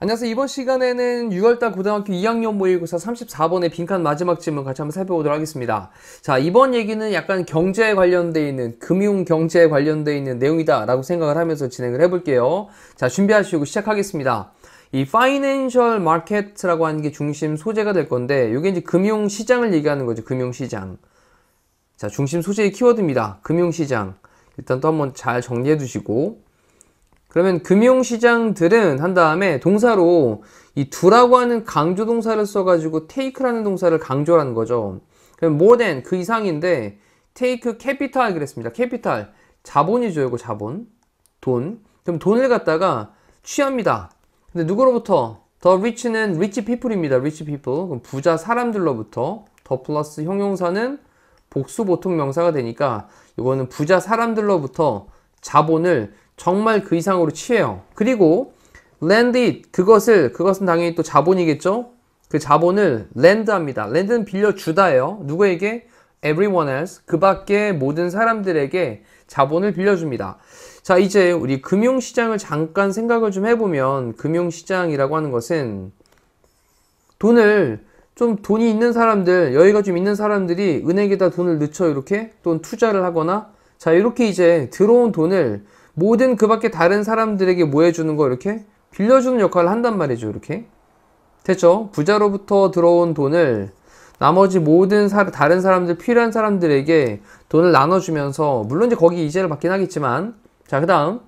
안녕하세요. 이번 시간에는 6월달 고등학교 2학년 모의고사 34번의 빈칸 마지막 질문 같이 한번 살펴보도록 하겠습니다. 자, 이번 얘기는 약간 경제에 관련되어 있는, 금융 경제에 관련되어 있는 내용이다 라고 생각을 하면서 진행을 해볼게요. 자, 준비하시고 시작하겠습니다. 이 Financial Market라고 하는 게 중심 소재가 될 건데, 이게 이제 금융시장을 얘기하는 거죠. 금융시장. 자, 중심 소재의 키워드입니다. 금융시장. 일단 또 한번 잘 정리해 두시고, 그러면 금융시장들은 한 다음에 동사로 이 do라고 하는 강조 동사를 써가지고 take라는 동사를 강조하는 거죠. 그럼 more than 그 이상인데 take capital 그랬습니다. capital 자본이죠. 이거 자본 돈. 그럼 돈을 갖다가 취합니다. 근데 누구로부터? The rich는 rich people입니다. rich people. 그럼 부자 사람들로부터. 더 플러스 형용사는 복수 보통 명사가 되니까 이거는 부자 사람들로부터 자본을 정말 그 이상으로 취해요. 그리고 lend it 그것은 당연히 또 자본이겠죠. 그 자본을 lend 합니다. lend는 빌려주다예요. 누구에게? everyone else 그 밖에 모든 사람들에게 자본을 빌려줍니다. 자, 이제 우리 금융시장을 잠깐 생각을 좀 해보면 금융시장이라고 하는 것은 돈이 있는 사람들, 여유가 좀 있는 사람들이 은행에다 돈을 넣죠. 이렇게 또는 투자를 하거나 자, 이렇게 이제 들어온 돈을 모든 그 밖에 다른 사람들에게 뭐 해주는 거 이렇게 빌려주는 역할을 한단 말이죠. 이렇게 됐죠? 부자로부터 들어온 돈을 나머지 모든 다른 사람들 필요한 사람들에게 돈을 나눠주면서 물론 이제 거기 이자를 받긴 하겠지만 자, 그 다음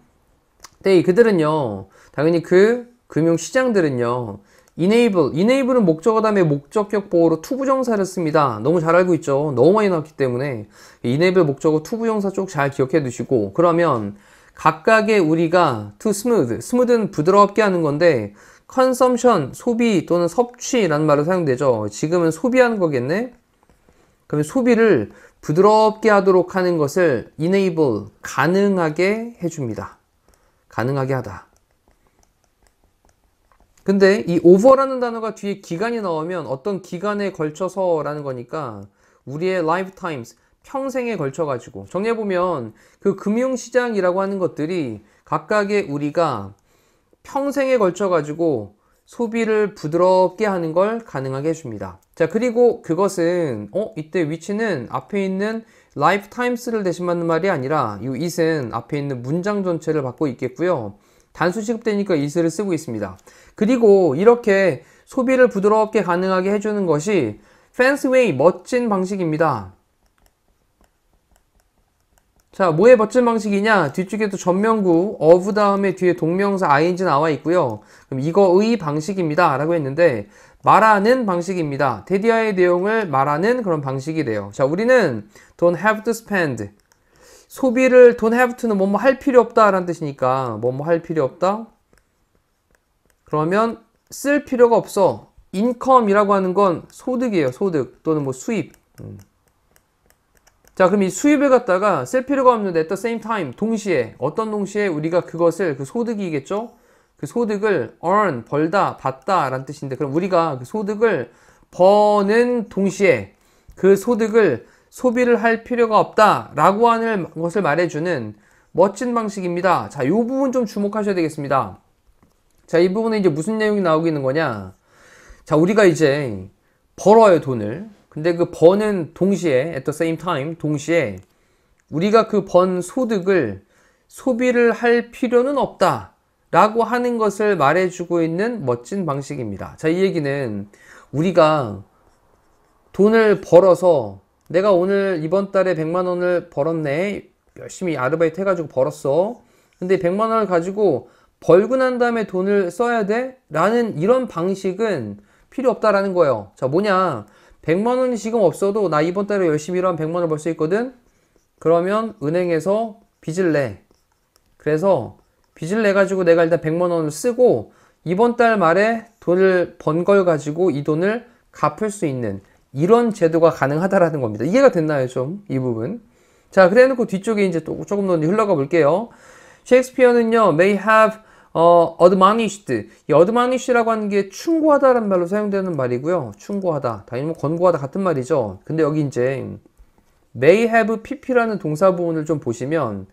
그들은요 당연히 그 금융시장들은요 enable은 목적어 다음에 목적격 보호로 투부정사를 씁니다. 너무 잘 알고 있죠. 너무 많이 나왔기 때문에 enable 목적어 투부정사 쪽 잘 기억해 두시고 그러면 각각의 우리가 to smooth는 부드럽게 하는 건데 consumption, 소비 또는 섭취라는 말로 사용되죠. 지금은 소비하는 거겠네. 그러면 소비를 부드럽게 하도록 하는 것을 enable, 가능하게 해줍니다. 가능하게 하다. 근데 이 over라는 단어가 뒤에 기간이 나오면 어떤 기간에 걸쳐서라는 거니까 우리의 lifetimes, 평생에 걸쳐가지고 정리해보면 그 금융시장이라고 하는 것들이 각각의 우리가 평생에 걸쳐가지고 소비를 부드럽게 하는 걸 가능하게 해줍니다. 자, 그리고 그것은 이때 위치는 앞에 있는 lifetimes를 대신 받는 말이 아니라 이 it은 앞에 있는 문장 전체를 받고 있겠고요. 단수 취급되니까 it을 쓰고 있습니다. 그리고 이렇게 소비를 부드럽게 가능하게 해주는 것이 fancy way, 멋진 방식입니다. 자, 뭐의 멋진 방식이냐? 뒤쪽에도 전면구 of 다음에 뒤에 동명사 ing 나와 있고요. 그럼 이거의 방식입니다 라고 했는데 말하는 방식입니다. 대디아의 내용을 말하는 그런 방식이 돼요. 자, 우리는 don't have to spend 소비를 don't have to는 뭐뭐 할 필요 없다 라는 뜻이니까 뭐뭐 할 필요 없다 그러면 쓸 필요가 없어. income이라고 하는 건 소득이에요. 소득 또는 뭐 수입. 자, 그럼 이 수입을 갖다가 쓸 필요가 없는데 at the same time 동시에 어떤 동시에 우리가 그것을 그 소득이겠죠? 그 소득을 earn 벌다 받다 라는 뜻인데 그럼 우리가 그 소득을 버는 동시에 그 소득을 소비를 할 필요가 없다 라고 하는 것을 말해주는 멋진 방식입니다. 자, 이 부분 좀 주목하셔야 되겠습니다. 자, 이 부분에 이제 무슨 내용이 나오고 있는 거냐? 자, 우리가 이제 벌어요, 돈을. 근데 그 버는 동시에, at the same time, 동시에 우리가 그 번 소득을 소비를 할 필요는 없다 라고 하는 것을 말해주고 있는 멋진 방식입니다. 자, 이 얘기는 우리가 돈을 벌어서 내가 오늘 이번 달에 100만 원을 벌었네. 열심히 아르바이트 해가지고 벌었어. 근데 100만 원을 가지고 벌고 난 다음에 돈을 써야 돼? 라는 이런 방식은 필요 없다라는 거예요. 자, 뭐냐? 100만 원이 지금 없어도 나 이번 달에 열심히 일하면 100만 원을 벌 수 있거든? 그러면 은행에서 빚을 내. 그래서 빚을 내가지고 내가 일단 100만 원을 쓰고 이번 달 말에 돈을 번 걸 가지고 이 돈을 갚을 수 있는 이런 제도가 가능하다라는 겁니다. 이해가 됐나요? 좀 이 부분. 자, 그래 놓고 뒤쪽에 이제 또 조금 더 흘러가 볼게요. 셰익스피어는요, may have admonished. 이 admonish라고 하는 게 충고하다라는 말로 사용되는 말이고요. 충고하다. 당연히 뭐 권고하다 같은 말이죠. 근데 여기 이제 may have pp라는 동사 부분을 좀 보시면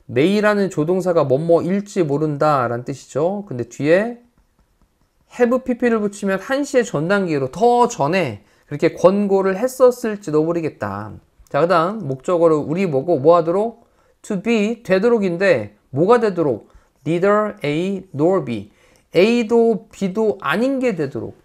may라는 조동사가 뭐뭐일지 모른다 라는 뜻이죠. 근데 뒤에 have pp를 붙이면 한시의 전 단계로 더 전에 그렇게 권고를 했었을지도 모르겠다. 자, 그 다음 목적어로 우리 보고 뭐 하도록? to be 되도록인데 뭐가 되도록? neither A nor B. A도 B도 아닌 게 되도록.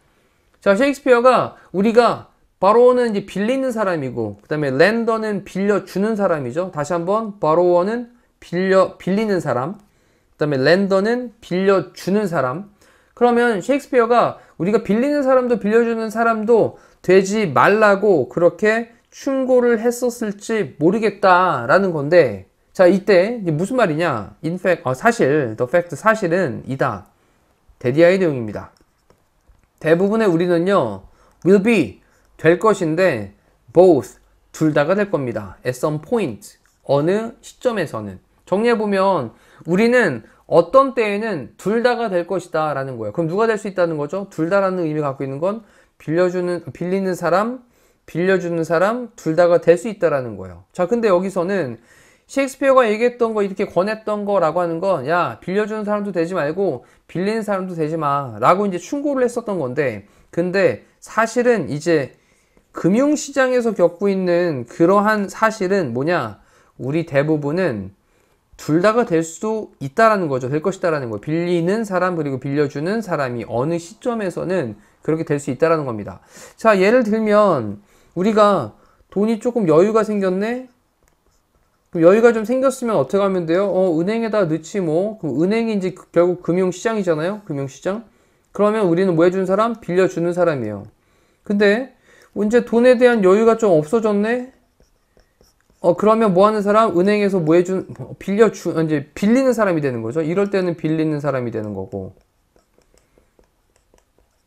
자, 셰익스피어가 우리가 바로워는 이제 빌리는 사람이고 그 다음에 렌더는 빌려주는 사람이죠. 다시 한번 바로워는 빌리는 사람, 그 다음에 렌더는 빌려주는 사람. 그러면 셰익스피어가 우리가 빌리는 사람도 빌려주는 사람도 되지 말라고 그렇게 충고를 했었을지 모르겠다라는 건데, 자, 이때 무슨 말이냐? in fact, 사실, the fact, 사실은 이다. 데디아의 내용입니다. 대부분의 우리는요, will be, 될 것인데, both, 둘 다가 될 겁니다. at some point, 어느 시점에서는. 정리해보면, 우리는 어떤 때에는 둘 다가 될 것이다 라는 거예요. 그럼 누가 될 수 있다는 거죠? 둘 다라는 의미를 갖고 있는 건 빌리는 사람, 빌려주는 사람, 둘 다가 될 수 있다라는 거예요. 자, 근데 여기서는 셰익스피어가 얘기했던 거, 이렇게 권했던 거라고 하는 건, 야, 빌려주는 사람도 되지 말고, 빌리는 사람도 되지 마. 라고 이제 충고를 했었던 건데, 근데 사실은 이제 금융시장에서 겪고 있는 그러한 사실은 뭐냐? 우리 대부분은 둘 다가 될 수 있다라는 거죠. 될 것이다라는 거예요. 빌리는 사람, 그리고 빌려주는 사람이 어느 시점에서는 그렇게 될 수 있다라는 겁니다. 자, 예를 들면, 우리가 돈이 조금 여유가 생겼네? 그럼 여유가 좀 생겼으면 어떻게 하면 돼요? 은행에다 넣지 뭐. 그럼 은행이 이제 결국 금융시장이잖아요? 금융시장? 그러면 우리는 뭐 해주는 사람? 빌려주는 사람이에요. 근데 이제 돈에 대한 여유가 좀 없어졌네? 그러면 뭐 하는 사람? 은행에서 뭐 이제 빌리는 사람이 되는 거죠. 이럴 때는 빌리는 사람이 되는 거고.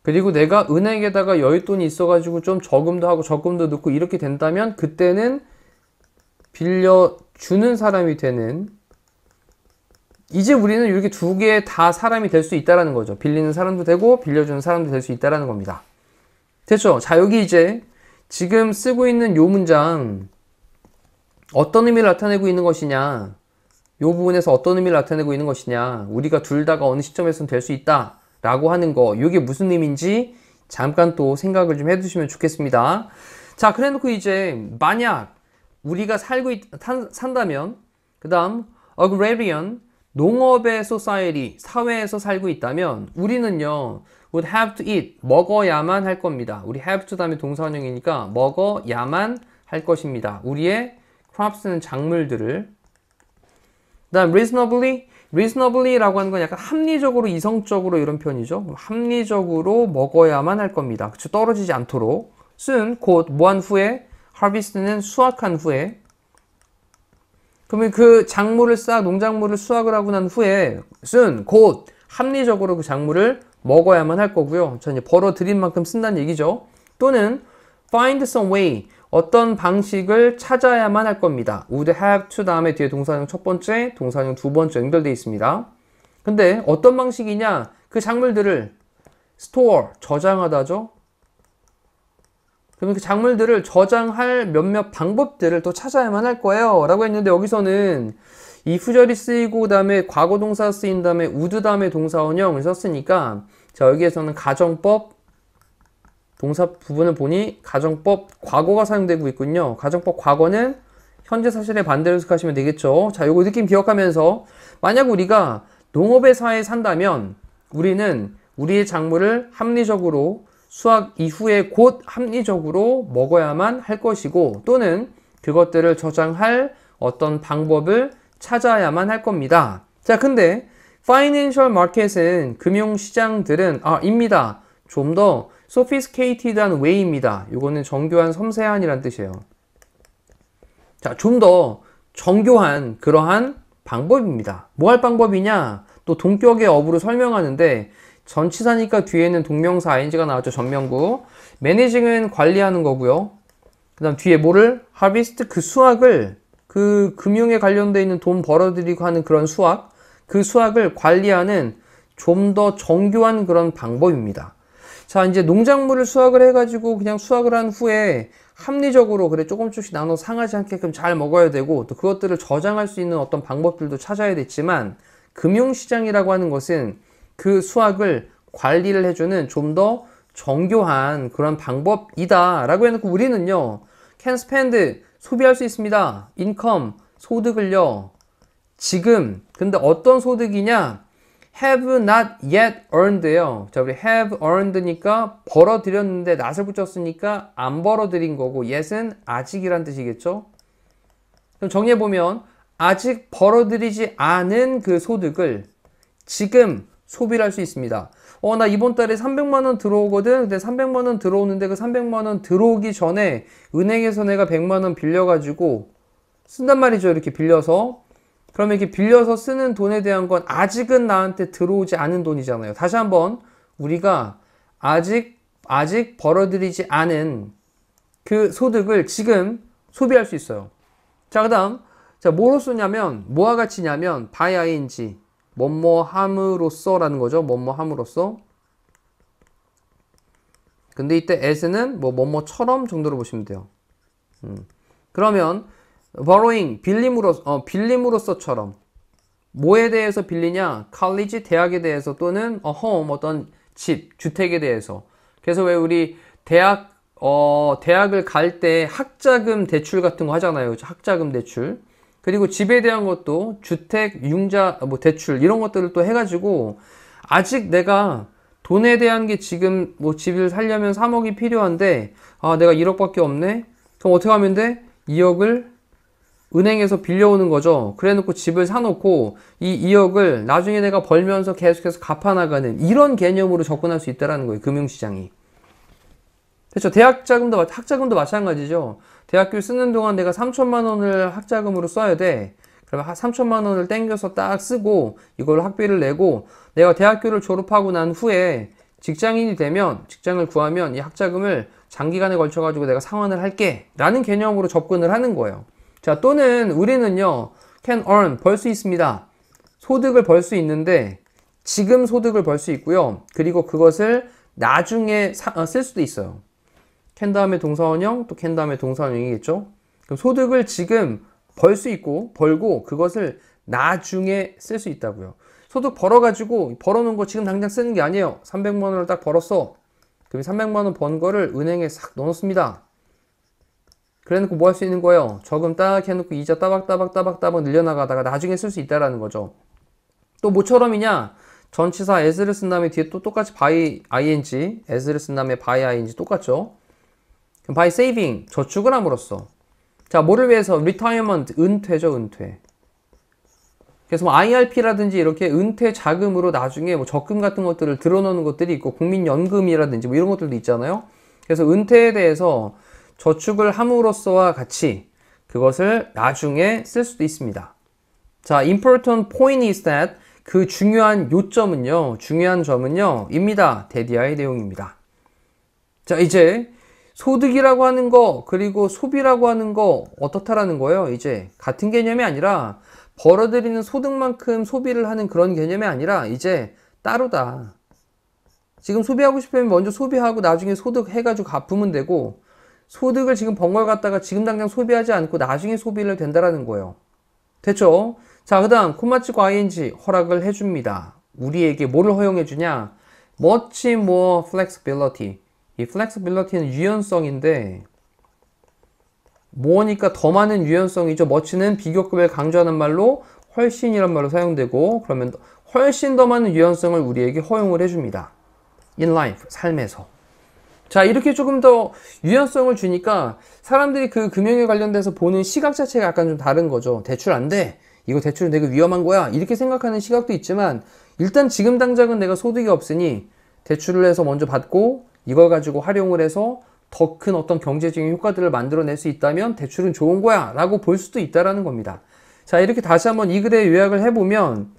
그리고 내가 은행에다가 여윳돈이 있어가지고 좀 저금도 하고 적금도 넣고 이렇게 된다면 그때는 빌려주는 사람이 되는, 이제 우리는 이렇게 두 개 다 사람이 될 수 있다라는 거죠. 빌리는 사람도 되고 빌려주는 사람도 될 수 있다라는 겁니다. 됐죠? 자, 여기 이제 지금 쓰고 있는 요 문장 어떤 의미를 나타내고 있는 것이냐, 요 부분에서 어떤 의미를 나타내고 있는 것이냐, 우리가 둘 다가 어느 시점에서는 될 수 있다 라고 하는 거, 이게 무슨 의미인지 잠깐 또 생각을 좀 해두시면 좋겠습니다. 자, 그래 놓고 이제 만약 우리가 산다면, 그 다음 agrarian, 농업의 society, 사회에서 살고 있다면 우리는요 would have to eat, 먹어야만 할 겁니다. 우리 have to 다음에 동사원형이니까 먹어야만 할 것입니다. 우리의 crops는 작물들을. 그 다음 reasonably 라고 하는 건 약간 합리적으로, 이성적으로 이런 표현이죠. 합리적으로 먹어야만 할 겁니다. 그쵸? 떨어지지 않도록. soon, 곧, 뭐한 후에, harvest는 수확한 후에. 그러면 그 작물을 농작물을 수확을 하고 난 후에 soon, 곧, 합리적으로 그 작물을 먹어야만 할 거고요. 저 이제 벌어들인 만큼 쓴다는 얘기죠. 또는 find some way, 어떤 방식을 찾아야만 할 겁니다. would have to 다음에 뒤에 동사형 첫 번째, 동사형 두 번째 연결되어 있습니다. 근데 어떤 방식이냐? 그 작물들을 store, 저장하다죠. 그러면 그 작물들을 저장할 몇몇 방법들을 또 찾아야만 할 거예요 라고 했는데, 여기서는 이 후절이 쓰이고 그 다음에 과거 동사 쓰인 다음에 would 다음에 동사원형을 썼으니까, 자, 여기에서는 가정법, 동사 부분을 보니 가정법 과거가 사용되고 있군요. 가정법 과거는 현재 사실의 반대로 해석하시면 되겠죠. 자, 요거 느낌 기억하면서, 만약 우리가 농업의 사회에 산다면 우리는 우리의 작물을 합리적으로 수확 이후에 곧 합리적으로 먹어야만 할 것이고, 또는 그것들을 저장할 어떤 방법을 찾아야만 할 겁니다. 자, 근데 financial market은, 금융시장들은 입니다. 좀 더 sophisticated한 way입니다. 이거는 정교한, 섬세한이란 뜻이에요. 자, 좀 더 정교한 그러한 방법입니다. 뭐 할 방법이냐? 또 동격의 어부로 설명하는데, 전치사니까 뒤에는 동명사 ing가 나왔죠. 전명구. managing은 관리하는 거고요. 그 다음 뒤에 뭐를? harvest, 그 수확을, 그 금융에 관련되어 있는 돈 벌어들이고 하는 그런 수확, 그 수확을 관리하는 좀 더 정교한 그런 방법입니다. 자, 이제 농작물을 수확을 해가지고 그냥 수확을 한 후에 합리적으로, 그래, 조금씩 나눠 상하지 않게끔 잘 먹어야 되고, 또 그것들을 저장할 수 있는 어떤 방법들도 찾아야 됐지만, 금융시장이라고 하는 것은 그 수확을 관리를 해주는 좀 더 정교한 그런 방법이다 라고 해놓고 우리는요 can spend 소비할 수 있습니다. income 소득을요 지금 근데 어떤 소득이냐 have not yet earned예요. 자 우리 have earned니까 벌어들였는데 not을 붙였으니까 안 벌어들인 거고 yet은 아직이란 뜻이겠죠. 그럼 정리해보면 아직 벌어들이지 않은 그 소득을 지금 소비를 할 수 있습니다. 나 이번 달에 300만 원 들어오거든. 근데 300만 원 들어오는데 그 300만 원 들어오기 전에 은행에서 내가 100만 원 빌려가지고 쓴단 말이죠. 이렇게 빌려서. 그러면 이렇게 빌려서 쓰는 돈에 대한 건 아직은 나한테 들어오지 않은 돈이잖아요. 다시 한번 우리가 아직 벌어들이지 않은 그 소득을 지금 소비할 수 있어요. 자, 그 다음 자 뭐로 쓰냐면 뭐와 같이냐면 by ing 뭐뭐 함으로써 라는 거죠. 뭐뭐 함으로써. 근데 이때 as는 뭐뭐처럼 정도로 보시면 돼요. 그러면 borrowing 빌림으로써처럼 뭐에 대해서 빌리냐? college 대학에 대해서 또는 home 어떤 집 주택에 대해서. 그래서 왜 우리 대학을 갈 때 학자금 대출 같은 거 하잖아요. 학자금 대출. 그리고 집에 대한 것도 주택, 융자, 대출 이런 것들을 또 해가지고 아직 내가 돈에 대한 게 지금 집을 살려면 3억이 필요한데 내가 1억밖에 없네? 그럼 어떻게 하면 돼? 2억을 은행에서 빌려오는 거죠. 그래 놓고 집을 사놓고 이 2억을 나중에 내가 벌면서 계속해서 갚아나가는 이런 개념으로 접근할 수 있다는 거예요. 금융시장이. 그렇죠. 학자금도 마찬가지죠. 대학교 쓰는 동안 내가 3천만 원을 학자금으로 써야 돼. 그러면 3천만 원을 땡겨서 딱 쓰고 이걸로 학비를 내고 내가 대학교를 졸업하고 난 후에 직장인이 되면 직장을 구하면 이 학자금을 장기간에 걸쳐가지고 내가 상환을 할게 라는 개념으로 접근을 하는 거예요. 자 또는 우리는요 can earn 벌 수 있습니다. 소득을 벌 수 있는데 지금 소득을 벌 수 있고요. 그리고 그것을 나중에 쓸 수도 있어요. can 다음에 동사원형 또 can 다음에 동사원형이겠죠. 그럼 소득을 지금 벌 수 있고 벌고 그것을 나중에 쓸 수 있다고요. 소득 벌어가지고 벌어놓은 거 지금 당장 쓰는 게 아니에요. 300만 원을 딱 벌었어. 그럼 300만 원 번 거를 은행에 싹 넣어놓습니다. 그래 놓고 뭐 할 수 있는 거예요? 저금 딱 해놓고 이자 따박따박 늘려나가다가 나중에 쓸 수 있다라는 거죠. 또 뭐처럼이냐? 전치사 as를 쓴 다음에 뒤에 또 똑같이 by ing, as를 쓴 다음에 by ing 똑같죠? 그럼 by saving, 저축을 함으로써. 자, 뭐를 위해서? retirement, 은퇴죠, 은퇴. 그래서 IRP라든지 이렇게 은퇴 자금으로 나중에 적금 같은 것들을 들어놓는 것들이 있고, 국민연금이라든지 이런 것들도 있잖아요. 그래서 은퇴에 대해서 저축을 함으로써와 같이 그것을 나중에 쓸 수도 있습니다. 자, important point is that 그 중요한 요점은요, 중요한 점은요, 입니다. 대디아의 내용입니다. 자, 이제 소득이라고 하는 거, 그리고 소비라고 하는 거 어떻다라는 거예요. 이제 같은 개념이 아니라 벌어들이는 소득만큼 소비를 하는 그런 개념이 아니라 이제 따로다. 지금 소비하고 싶으면 먼저 소비하고 나중에 소득 해가지고 갚으면 되고 소득을 지금 번 걸 갖다가 지금 당장 소비하지 않고 나중에 소비를 된다라는 거예요. 됐죠? 자, 그 다음 콤마 찍고 ing 허락을 해줍니다. 우리에게 뭐를 허용해 주냐? much more flexibility. 이 flexibility는 유연성인데 뭐니까 더 많은 유연성이죠. much는 비교급을 강조하는 말로 훨씬이란 말로 사용되고 그러면 훨씬 더 많은 유연성을 우리에게 허용을 해줍니다. in life, 삶에서. 자, 이렇게 조금 더 유연성을 주니까 사람들이 그 금융에 관련돼서 보는 시각 자체가 약간 좀 다른 거죠. 대출 안 돼. 이거 대출은 되게 위험한 거야. 이렇게 생각하는 시각도 있지만 일단 지금 당장은 내가 소득이 없으니 대출을 해서 먼저 받고 이걸 가지고 활용을 해서 더 큰 어떤 경제적인 효과들을 만들어낼 수 있다면 대출은 좋은 거야 라고 볼 수도 있다라는 겁니다. 자, 이렇게 다시 한번 이 글의 요약을 해보면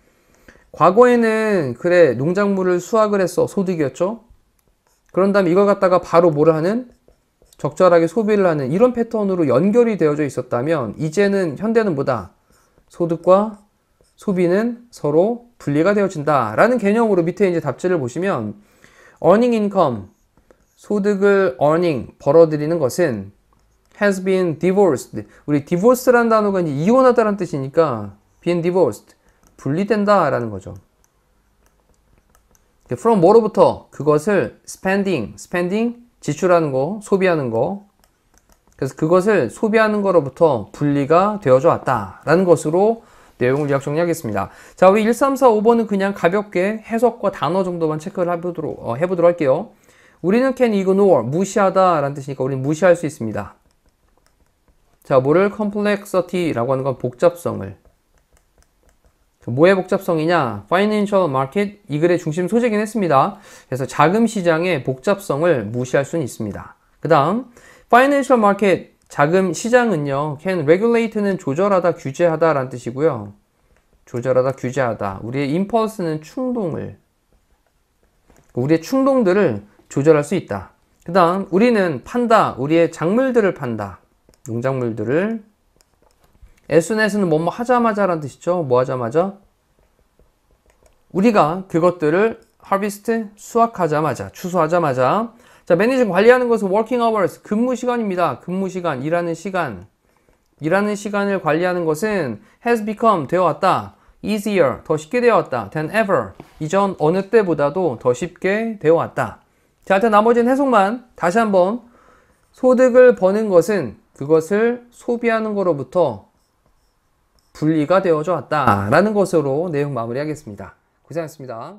과거에는 그래 농작물을 수확을 했어. 소득이었죠. 그런 다음에 이걸 갖다가 바로 뭐를 하는? 적절하게 소비를 하는 이런 패턴으로 연결이 되어져 있었다면 이제는 현대는 뭐다? 소득과 소비는 서로 분리가 되어진다 라는 개념으로 밑에 이제 답지를 보시면 earning income 소득을 earning 벌어들이는 것은 has been divorced. 우리 divorce라는 단어가 이제 이혼하다라는 뜻이니까 been divorced 분리된다 라는 거죠. from 뭐로부터? 그것을 spending 지출하는 거, 소비하는 거. 그래서 그것을 소비하는 거로부터 분리가 되어져 왔다라는 것으로 내용을 요약 정리하겠습니다. 자, 우리 1, 3, 4, 5번은 그냥 가볍게 해석과 단어 정도만 체크를 해보도록 할게요. 우리는 can ignore, 무시하다 라는 뜻이니까 우리는 무시할 수 있습니다. 자, 뭐를 complexity라고 하는 건 복잡성을. 뭐의 복잡성이냐? Financial market, 이 글의 중심 소재긴 했습니다. 그래서 자금 시장의 복잡성을 무시할 수는 있습니다. 그 다음 Financial market, 자금 시장은요, can regulate는 조절하다, 규제하다 라는 뜻이고요. 조절하다, 규제하다. 우리의 impulse는 충동을, 우리의 충동들을 조절할 수 있다. 그 다음 우리는 판다, 우리의 작물들을 판다. 농작물들을. as soon as는 뭐뭐 하자마자 라는 뜻이죠. 뭐 하자마자? 우리가 그것들을 harvest, 수확하자마자, 추수하자마자. 자, 매니저 관리하는 것은 working hours, 근무 시간입니다. 근무 시간, 일하는 시간. 일하는 시간을 관리하는 것은 has become, 되어왔다. easier, 더 쉽게 되어왔다. than ever, 이전 어느 때보다도 더 쉽게 되어왔다. 자, 일단 나머지는 해석만 다시 한번. 소득을 버는 것은 그것을 소비하는 것으로부터 분리가 되어져 왔다 라는 것으로 내용 마무리하겠습니다. 고생하셨습니다.